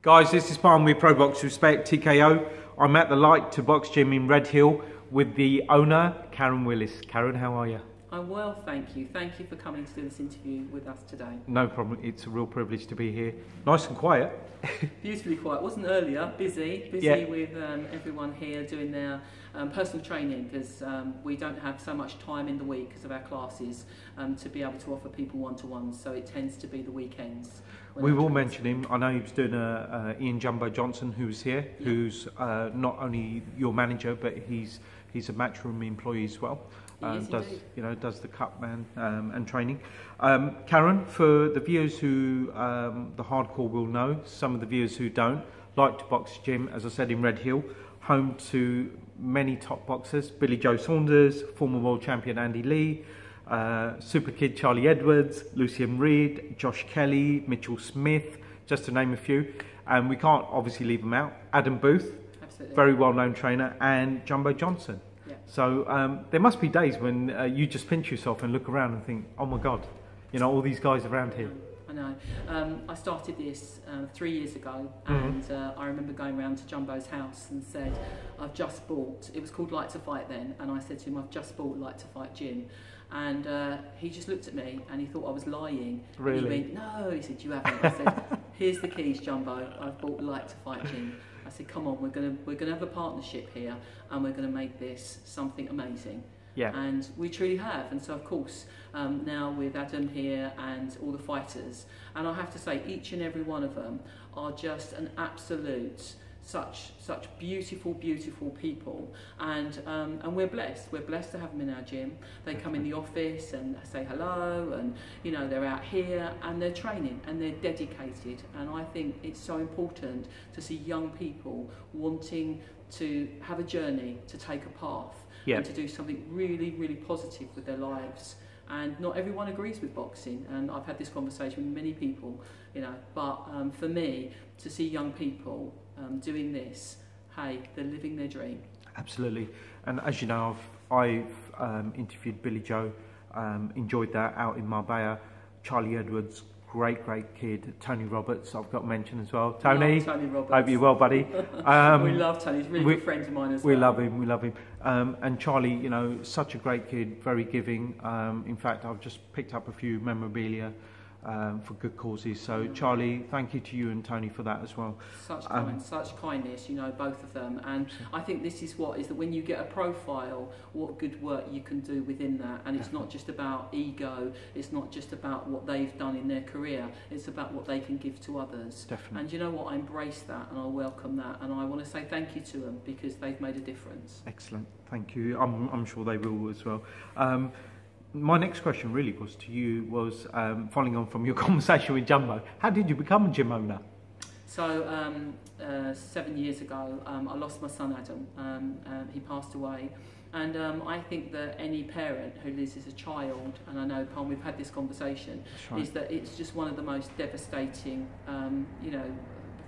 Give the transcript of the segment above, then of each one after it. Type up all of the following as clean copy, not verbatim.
Guys, this is PARM with Pro Box Respect, TKO. I'm at the LIKE2BOX gym in Redhill with the owner, Karen Willis. Karen, how are you? I'm well, thank you. Thank you for coming to do this interview with us today. No problem, it's a real privilege to be here. Nice and quiet. Beautifully quiet. Wasn't earlier, busy Yeah. with everyone here doing their personal training, because we don't have so much time in the week because of our classes to be able to offer people one-to-ones, so it tends to be the weekends. We will mention him. I know he was doing Ian Jumbo Johnson, who's here, Yeah. who's not only your manager, but he's a Matchroom employee as well. Does the cut man and training. Karen, for the viewers who the hardcore will know, some of the viewers who don't, LIKE2BOX gym, as I said, in Redhill, home to many top boxers: Billy Joe Saunders, former world champion Andy Lee, super kid Charlie Edwards, Lucian Reed, Josh Kelly, Mitchell Smith, just to name a few. And we can't obviously leave them out. Adam Booth, Absolutely. very well-known trainer, and Jumbo Johnson. Yeah. So there must be days when you just pinch yourself and look around and think, oh my God, you know, all these guys around here. I know. I started this 3 years ago, and I remember going around to Jumbo's house and said, I've just bought, it was called Like to Fight then, and I said to him, I've just bought Like to Fight gym. And he just looked at me and he thought I was lying. Really? And he went, no, he said, you haven't. I said, here's the keys, Jumbo, I've bought Like to Fight gym. I said, come on, we're gonna have a partnership here, and we're gonna make this something amazing. Yeah. And we truly have. And so, of course, now with Adam here and all the fighters, and I have to say, each and every one of them are just an absolute, such beautiful people, and we're blessed to have them in our gym. They come in the office and say hello, and you know, they're out here and they're training and they're dedicated, and I think it's so important to see young people wanting to have a journey, to take a path, and to do something really positive with their lives. And not everyone agrees with boxing, and I've had this conversation with many people, you know, but for me, to see young people doing this, hey, they're living their dream. Absolutely. And as you know, I've interviewed Billy Joe, enjoyed that out in Marbella. Charlie Edwards, great kid. Tony Roberts, I've got to mention as well. Tony, Tony Roberts. Hope you're well, buddy. We love Tony. He's a really good friend of mine as well. We love him. And Charlie, you know, such a great kid, very giving. In fact, I've just picked up a few memorabilia for good causes. So Charlie, thank you to you and Tony for that as well. Such kindness, you know, both of them. And I think this is what is that when you get a profile, what good work you can do within that. And it's not just about ego, it's not just about what they've done in their career, it's about what they can give to others. Definitely. And you know what, I embrace that and I welcome that, and I want to say thank you to them because they've made a difference. Excellent, thank you. I'm sure they will as well. My next question really was to you, was following on from your conversation with Jumbo. How did you become a gym owner? So 7 years ago, I lost my son Adam. He passed away, and I think that any parent who loses a child, and I know, Paul, we've had this conversation, is that it's just one of the most devastating, you know,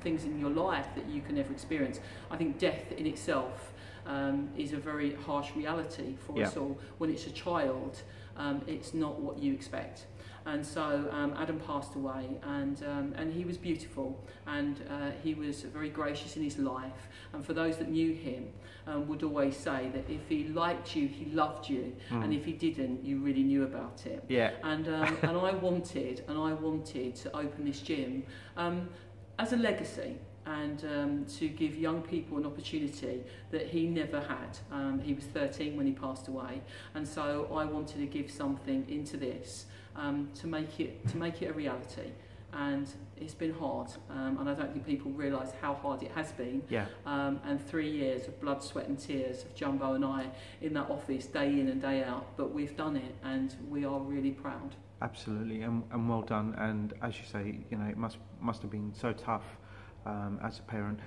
things in your life that you can ever experience. I think death in itself is a very harsh reality for us all. When it's a child, it's not what you expect. And so Adam passed away, and he was beautiful, and he was very gracious in his life. And for those that knew him, would always say that if he liked you, he loved you, and if he didn't, you really knew about it. Yeah. And I wanted to open this gym as a legacy, and to give young people an opportunity that he never had. He was 13 when he passed away, and so I wanted to give something into this to make it a reality. And it's been hard, and I don't think people realise how hard it has been. Yeah. And 3 years of blood, sweat and tears of Jumbo and I in that office day in and day out, but we've done it and we are really proud. Absolutely, and well done. And as you say, you know, it must have been so tough as a parent.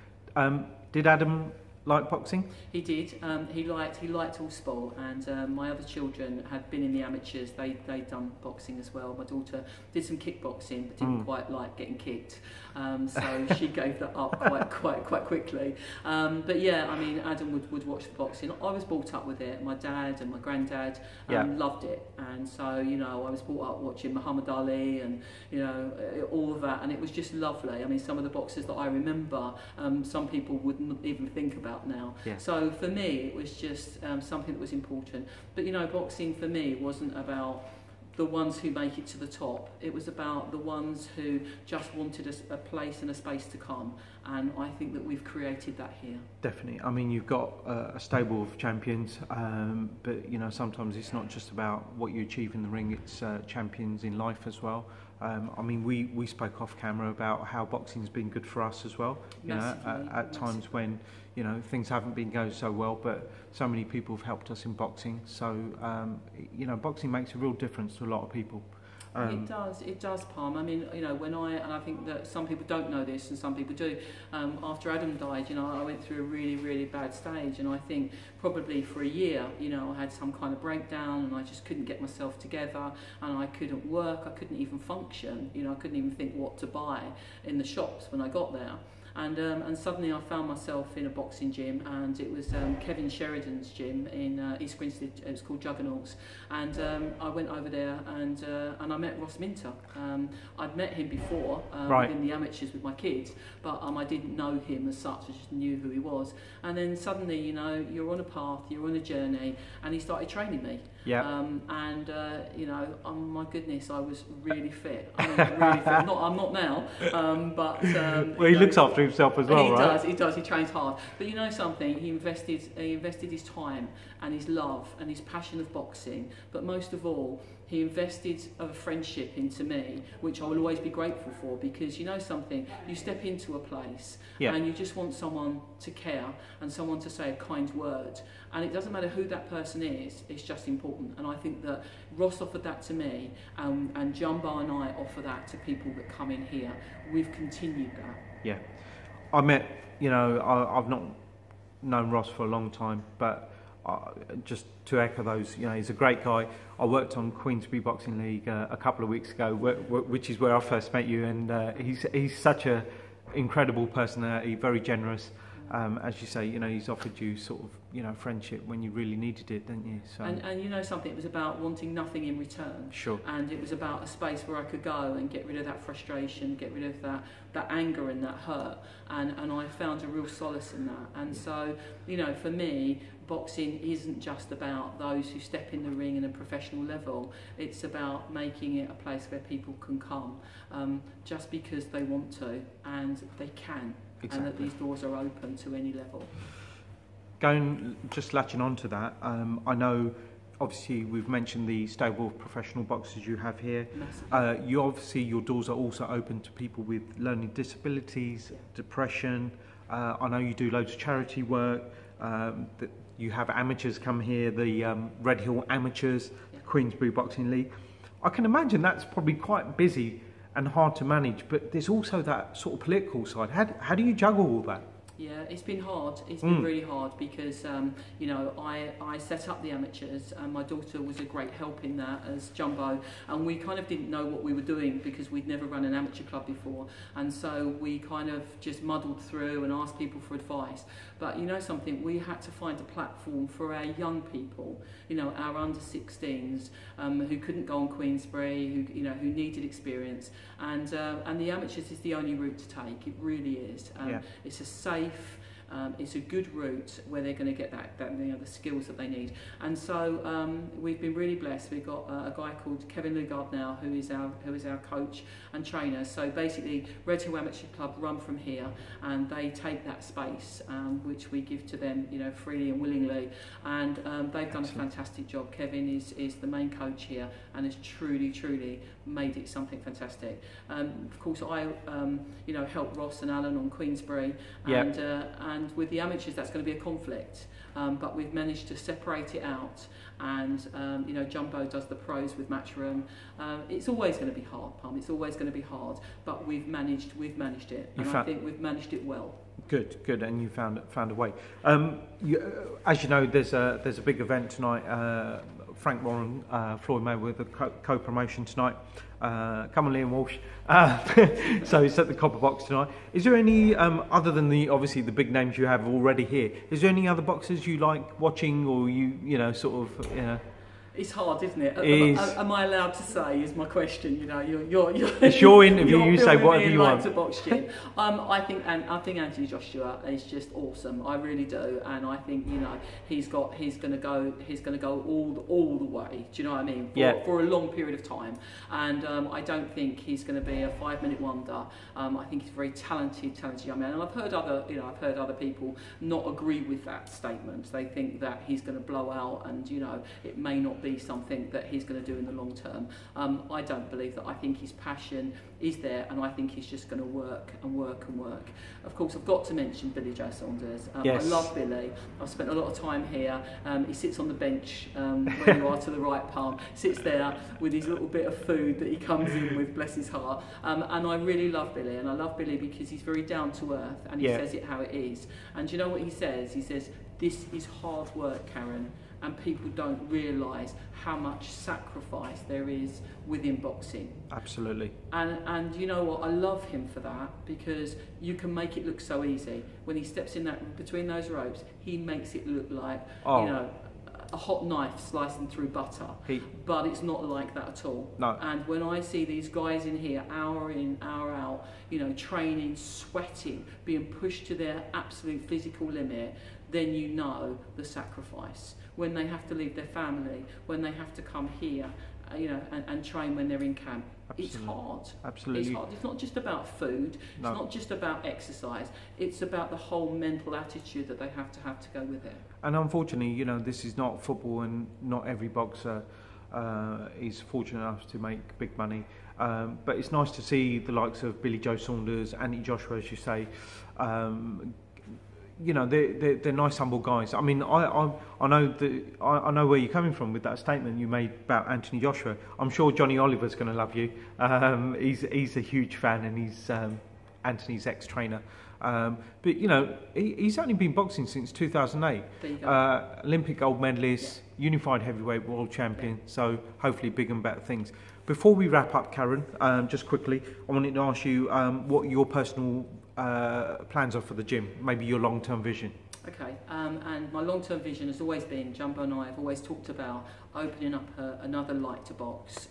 Did Adam like boxing? He did. He liked all sport, and my other children had been in the amateurs. They'd done boxing as well. My daughter did some kickboxing, but didn't quite like getting kicked, so she gave that up quite quickly. But yeah, I mean, Adam would watch the boxing. I was brought up with it. My dad and my granddad loved it, and so you know, I was brought up watching Muhammad Ali and you know all of that, and it was just lovely. I mean, some of the boxers that I remember, some people wouldn't even think about now. Yeah. So for me, it was just something that was important. But you know, boxing for me wasn't about the ones who make it to the top. It was about the ones who just wanted a place and a space to come. And I think that we've created that here. Definitely. I mean, you've got a stable of champions, but you know, sometimes it's not just about what you achieve in the ring, it's champions in life as well. I mean, we spoke off camera about how boxing's been good for us as well. You know, at times when you know things haven't been going so well, but so many people have helped us in boxing. So you know, boxing makes a real difference to a lot of people. It does, PARM. I mean, you know, and I think that some people don't know this and some people do, after Adam died, you know, I went through a really bad stage, and I think probably for a year, you know, I had some kind of breakdown and I just couldn't get myself together, and I couldn't work, I couldn't even function, you know, I couldn't even think what to buy in the shops when I got there. And suddenly I found myself in a boxing gym, and it was Kevin Sheridan's gym in East Grinstead. It was called Juggernauts, and I went over there and I met Ross Minter. I'd met him before in the amateurs with my kids, but I didn't know him as such. I just knew who he was. And then suddenly, you know, you're on a path, you're on a journey, and he started training me. Yeah. You know, oh my goodness, I was really fit. I mean, really fit. I'm not now, but well, he looks after himself as well, right? He does. He trains hard. But you know something? He invested his time and his love and his passion of boxing. But most of all, he invested a friendship into me, which I will always be grateful for, because you know something, you step into a place and you just want someone to care and someone to say a kind word, and it doesn't matter who that person is, it's just important. And I think that Ross offered that to me, and Jumbo and I offer that to people that come in here. We've continued that. Yeah. I met, you know, I've not known Ross for a long time, but just to echo those, you know, he's a great guy. I worked on Queensbury Boxing League a couple of weeks ago, which is where I first met you, and he's such a incredible personality, very generous. As you say, you know, he's offered you sort of, you know, friendship when you really needed it, didn't you? So. And you know something, it was about wanting nothing in return. Sure. And it was about a space where I could go and get rid of that frustration, get rid of that anger and that hurt. And I found a real solace in that. And so, you know, for me, boxing isn't just about those who step in the ring in a professional level. It's about making it a place where people can come just because they want to, and they can. Exactly. And that these doors are open to any level. Just latching on to that, I know obviously we've mentioned the stable of professional boxers you have here. Your doors are also open to people with learning disabilities, depression. I know you do loads of charity work. You have amateurs come here, the Red Hill Amateurs, the Queensbury Boxing League. I can imagine that's probably quite busy and hard to manage, but there's also that sort of political side. How do you juggle all that? Yeah, it's been hard. It's been really hard because, you know, I set up the amateurs, and my daughter was a great help in that as Jumbo, and we kind of didn't know what we were doing because we'd never run an amateur club before, and so we kind of just muddled through and asked people for advice. But you know something, we had to find a platform for our young people, you know, our under 16s who couldn't go on Queensbury, who needed experience, and the amateurs is the only route to take. It really is. It's a safe. It's a good route where they're going to get the skills that they need, and so we've been really blessed. We've got a guy called Kevin Lugard now, who is our coach and trainer. So basically, Red Hill Amateur Club run from here, and they take that space which we give to them, you know, freely and willingly, and they've done a fantastic job. Kevin is the main coach here and has truly made it something fantastic. Of course, I help Ross and Alan on Queensbury, and with the amateurs that's going to be a conflict, but we've managed to separate it out, and Jumbo does the pros with Matchroom. It's always going to be hard, PARM. It's always going to be hard, but we've managed it, and I think we've managed it well. Good, and you found a way. As you know, there's a big event tonight. Frank Warren, Floyd Mayweather co-promotion tonight. Come on, Liam Walsh. So it's at the Copper Box tonight. Is there any other than obviously the big names you have already here? Is there any other boxers you like watching, or you know sort of? It's hard, isn't it? Am I allowed to say? Is my question. You know, you're it's your interview. You say whatever you want. LIKE2BOX Gym. I think Anthony Joshua is just awesome. I really do, and I think he's going to go all the way. Do you know what I mean? For a long period of time, and I don't think he's going to be a 5-minute wonder. I think he's a very talented young man, and I've heard other people not agree with that statement. They think that he's going to blow out, and it may not be something that he's going to do in the long term. I don't believe that. I think his passion is there, and I think he's just going to work and work and work. Of course, I've got to mention Billy Joe Saunders. Yes. I love Billy. I've spent a lot of time here. He sits on the bench where you are to the right, Palm. Sits there with his little bit of food that he comes in with, bless his heart. And I really love Billy, and I love Billy because he's very down to earth, and he says it how it is. And you know what he says? He says, "This is hard work, Karen." And people don't realise how much sacrifice there is within boxing. Absolutely. And you know what? I love him for that, because you can make it look so easy. When he steps in between those ropes, he makes it look like a hot knife slicing through butter. But it's not like that at all. No. And when I see these guys in here, hour in, hour out, training, sweating, being pushed to their absolute physical limit, then you know the sacrifice. When they have to leave their family, when they have to come here, and train when they're in camp. Absolutely. It's hard. Absolutely. It's hard. It's not just about food. No. It's not just about exercise. It's about the whole mental attitude that they have to go with it. And unfortunately, this is not football, and not every boxer is fortunate enough to make big money. But it's nice to see the likes of Billy Joe Saunders, Anthony Joshua, as you say. They're nice, humble guys. I mean, I know where you're coming from with that statement you made about Anthony Joshua. I'm sure Johnny Oliver's going to love you. He's a huge fan, and he's Anthony's ex-trainer. But he's only been boxing since 2008. There you go. Olympic gold medalist, unified heavyweight world champion. So hopefully big and better things. Before we wrap up, Karen, just quickly, I wanted to ask you what your personal plans are for the gym, maybe your long-term vision. Okay, and my long-term vision has always been, Jumbo and I have always talked about opening up another LIKE2BOX.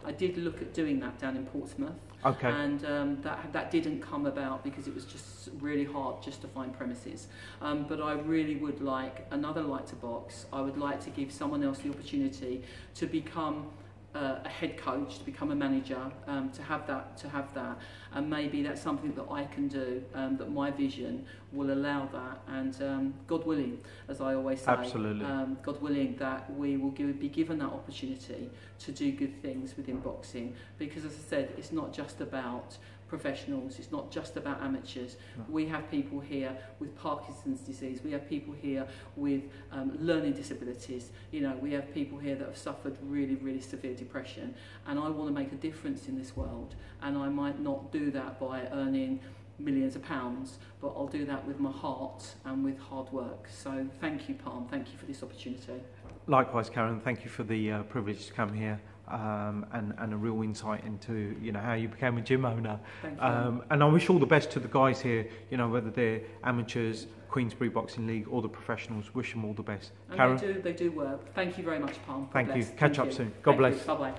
I did look at doing that down in Portsmouth. Okay. And that didn't come about because it was just really hard just to find premises. But I really would like another LIKE2BOX. I would like to give someone else the opportunity to become a head coach, to become a manager, to have that, and maybe that's something that I can do, that my vision will allow that, and God willing, as I always say, absolutely, God willing, that we will be given that opportunity to do good things within boxing, because as I said, it's not just about professionals, it's not just about amateurs. No. We have people here with Parkinson's disease, we have people here with learning disabilities, we have people here that have suffered really, really severe depression, and I want to make a difference in this world, and I might not do that by earning millions of pounds, but I'll do that with my heart and with hard work. So thank you, Palm, thank you for this opportunity. Likewise, Karen, thank you for the privilege to come here. And a real insight into how you became a gym owner. Thank you. And I wish all the best to the guys here, whether they're amateurs, Queensbury Boxing League, or the professionals. Wish them all the best. And Karen, they do work. Thank you very much, Palm. Thank you. Catch up soon. God bless. Bye bye.